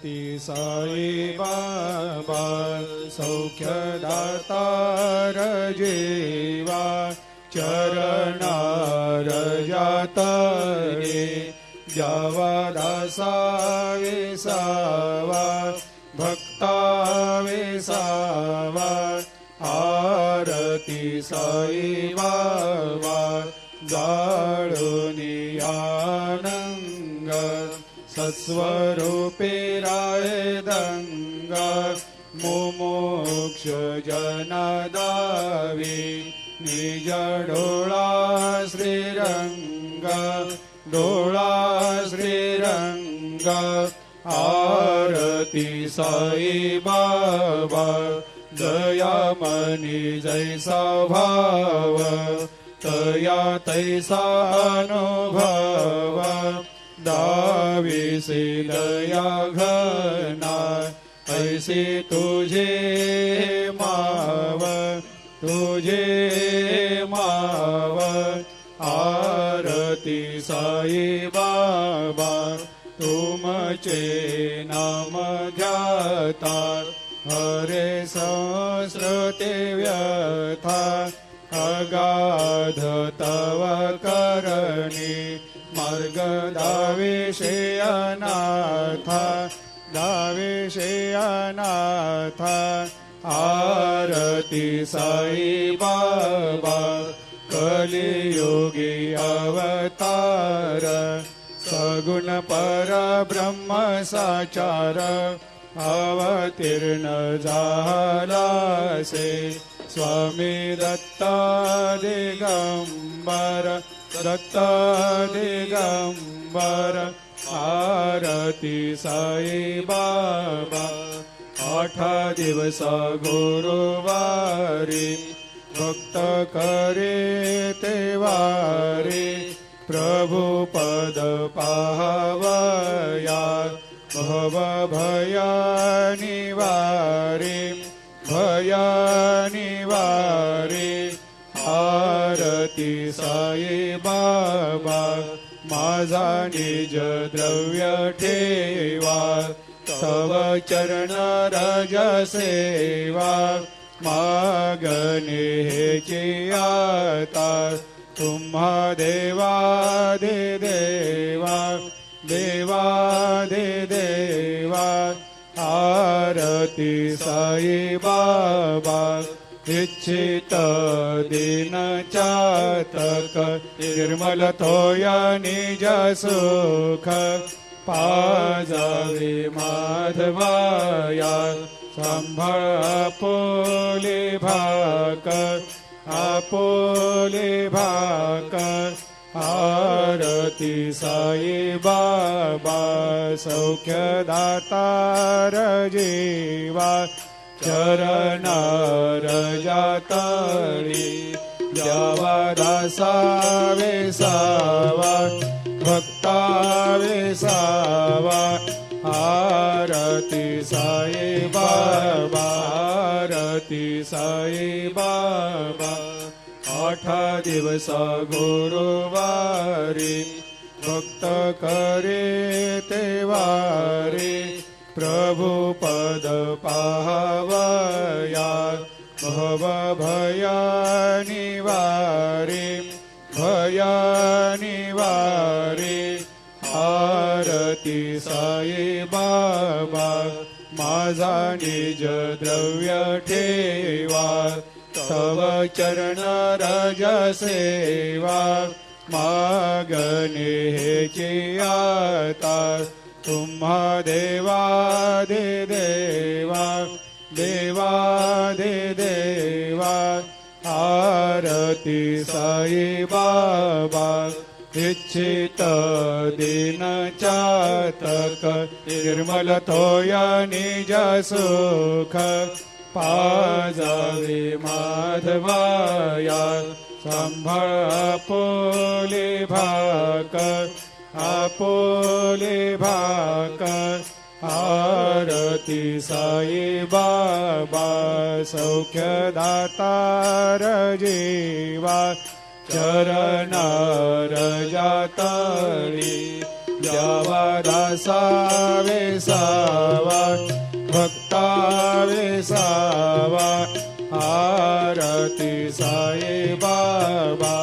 ती साई बाबा सौख्यदातार जीवा चरणार जातरे जावा दासा विसावा भक्ता विसावा आरती साई बाबा जाळुनी आनंग सत्स्वरूपे राय दंग मुमुक्ष जनदावी निज डोळा श्रीरंग डोळा श्रीरंग आरती साई बाबा दयामनी जैसा भाव तया तैसा अनुभव दाविसे दया घना ऐसे तुझे माव तुझे माव आरती साई बाबा तुमचे नाम ध्याता हरे संस्कृते व्यथा अगाध तव करणी मार्ग दाविषे अनाथा दाविषे अनाथा आरती साई बाबा कलियुगी अवतार सगुण परब्रह्म साचार अवतीर्ण झालासे स्वामी दत्ता दिगंबर दत्ता दिगंबर आरती साई बाबा 8 दिवस गुरुवारी भक्त करे तेवारी प्रभु पद पाहवया भव भया निवारी भया निवारी आरती साई बाबा माझा निज द्रव्य ठेवा तव चरण रज सेवा मागणे हेची आता तुम्हा देवा दे देवा देवा दे देवा आरती साई बाबा इच्छित दिन चातक निर्मल थोया निज सुख पाजावे माधवाया सांभाळ आपोले भाक आपोले भाक आरती साई बाबा सौख्यदातार जीवा चरणार जातळी द्यावा दासा वेसावा भक्ता वेसावा आरती साई बाबा आरती साई बाबा 8 दिवस गुरुवारी भक्त करे तेवारी प्रभु पद पाहवया भव भया निवारी भया निवारी आरती साई बाबा माझा निज द्रव्य ठेवा तव चरण रज सेवा मागणे हेची आता तुम्हा देवा दे देवा देवा दे देवा आरती साई बाबा इच्छित दिन चातक निर्मल थोया निज सुख पाजावे माधवाया सांभाळ आपोले भाक आपोले भाक आरती साई बाबा सौख्यदातार जीवा चरणार जातळी द्यावा दासा वेसावा भक्ता वेसावा आरती साई बाबा